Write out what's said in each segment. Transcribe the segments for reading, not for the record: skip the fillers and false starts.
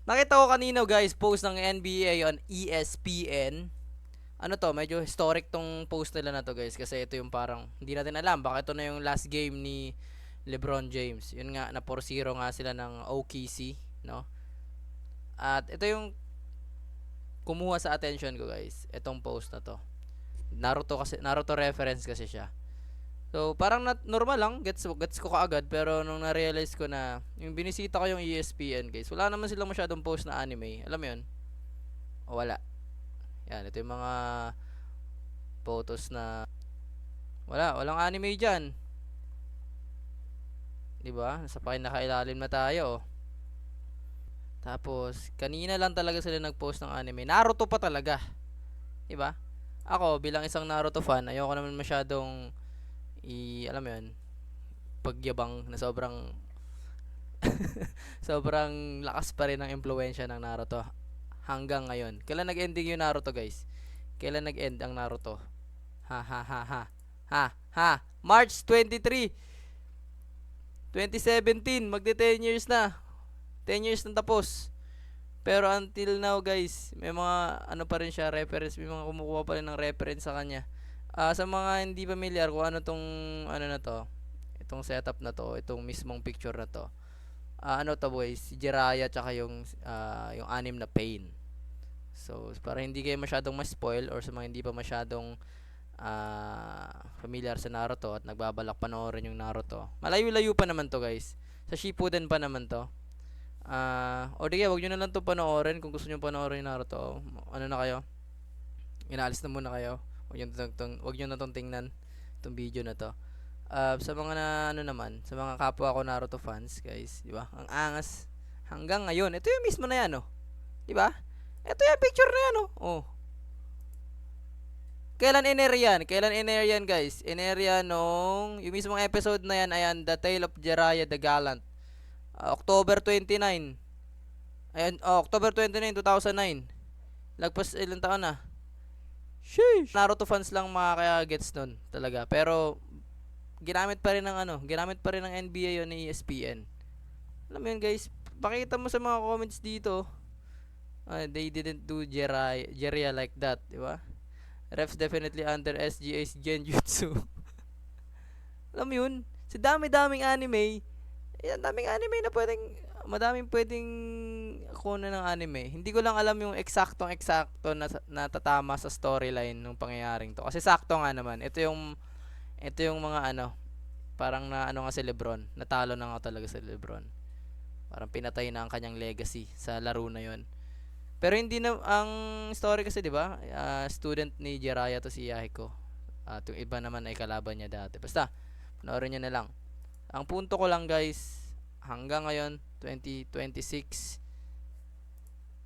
Nakita ko kanina guys, post ng NBA on ESPN. Ano to, medyo historic tong post nila na to guys. Kasi ito yung parang, hindi natin alam. Baka ito na yung last game ni LeBron James. Yun nga, na 4-0 nga sila ng OKC. No? At ito yung kumuha sa attention ko guys. Itong post na to. Naruto reference kasi siya. So, parang normal lang, gets ko kaagad, pero nung na-realize ko na, yung binisita ko yung ESPN, guys, wala naman silang masyadong post na anime. Alam mo yun? O wala. Yan, ito yung mga photos na, walang anime dyan. Diba? Nasa pinakailalim na tayo, oh. Tapos, kanina lang talaga sila nag-post ng anime. Naruto pa talaga. Diba? Ako, bilang isang Naruto fan, ayoko naman masyadong, alam mo yun, pagyabang na sobrang sobrang lakas pa rin ng impluwensya ng Naruto hanggang ngayon. Kailan nag-ending yung Naruto, guys? Kailan nag-end ang Naruto? Ha ha ha ha. Ha ha. March 23, 2017. Magde 10 years na. 10 years na tapos. Pero until now, guys, may mga ano pa rin siya, reference, may mga kumukuha pa rin ng reference sa kanya. Sa mga hindi familiar kung ano tong ano na to, itong setup na to, itong mismong picture na to. Ano to boys, si Jiraiya tsaka yung anim na pain. So, para hindi kayo masyadong ma-spoil or sa mga hindi pa masyadong familiar sa Naruto at nagbabalak panoorin yung Naruto. Malayo-layo pa naman to guys. Sa Shippuden pa naman to. O di kaya, wag nyo na lang to panoorin kung gusto nyo panoorin yung Naruto. Ano na kayo? Inaalis na muna kayo. Wag nyo na tong tingnan itong video na to. Sa mga ano naman, sa mga kapwa ko Naruto fans, guys, di ba? Ang angas hanggang ngayon. Ito yung mismo na yan, oh. Di ba? Ito yung picture na yan, oh. Oh. Kailan in-air yan? Kailan in-air yan, guys? In-air yan nung yung mismong episode na yan, ayan, The Tale of Jiraiya the Gallant. October 29. Ayan, October 29, 2009. Lagpas ilang taon na. Sheesh. Naruto fans lang makakaya-gets nun talaga. Pero ginamit pa rin ng NBA yun ni ESPN. Alam mo yun guys, pakita mo sa mga comments dito. They didn't do Jiraiya like that, di ba? Refs definitely under SGA's Genjutsu. Alam mo yun, sa dami-daming anime, daming anime na madaming pwedeng kunan ng anime. Hindi ko lang alam yung eksaktong na tatama sa storyline ng pangyayaring to. Kasi sakto nga naman. Ito yung mga parang na nga si Lebron. Natalo na nga talaga si Lebron. Parang pinatay na ang kanyang legacy sa laro na yon. Pero hindi na ang story kasi, 'di ba? Student ni Jiraiya to si Yahiko. At yung iba naman ay kalaban niya dati. Basta panoorin niyo na lang. Ang punto ko lang, guys, hanggang ngayon 2026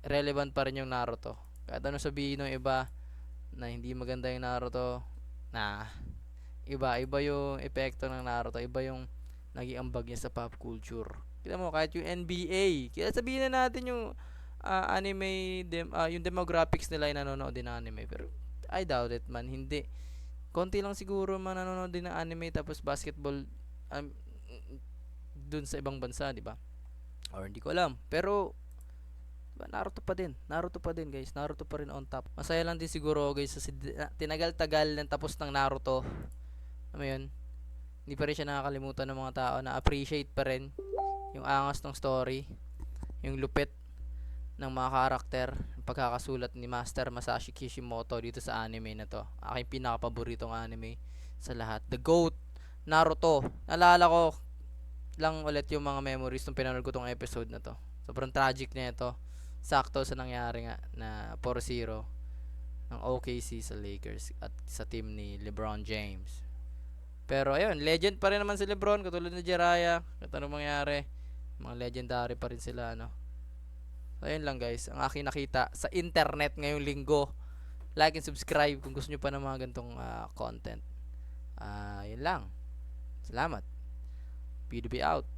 relevant pa rin yung Naruto. Kahit ano sabihin ng iba na hindi maganda yung Naruto, iba yung epekto ng Naruto, iba yung naging ambag niya sa pop culture. Kita mo, kahit yung NBA, kaya sabihin na natin yung yung demographics nila ay nanonood din ng anime, pero I doubt it man, hindi. Konti lang siguro man nanonood din ng anime tapos basketball dun sa ibang bansa, di ba? Or hindi ko alam, pero diba, Naruto pa din guys, Naruto pa rin on top. Masaya lang din siguro guys sa tinagal-tagal ng tapos ng Naruto. Ano yun? Hindi pa rin siya nakakalimutan ng mga tao na appreciate pa rin yung angas ng story, yung lupit ng mga karakter, pagkakasulat ni Master Masashi Kishimoto dito sa anime na to. Aking pinaka-paboritong anime sa lahat. The GOAT, Naruto. Naalala ko lang ulit yung mga memories nung pinanood ko tong episode na to. Sobrang tragic na ito. Sakto sa nangyari nga na 4-0 ng OKC sa Lakers at sa team ni LeBron James. Pero ayun, legend pa rin naman si LeBron katulad ni Jiraiya. Kahit anong mangyari, mga legendary pa rin sila, So, ayun lang guys, ang aking nakita sa internet ngayong linggo. Like and subscribe kung gusto nyo pa ng mga gantong content. Yun lang. Salamat. PDB out.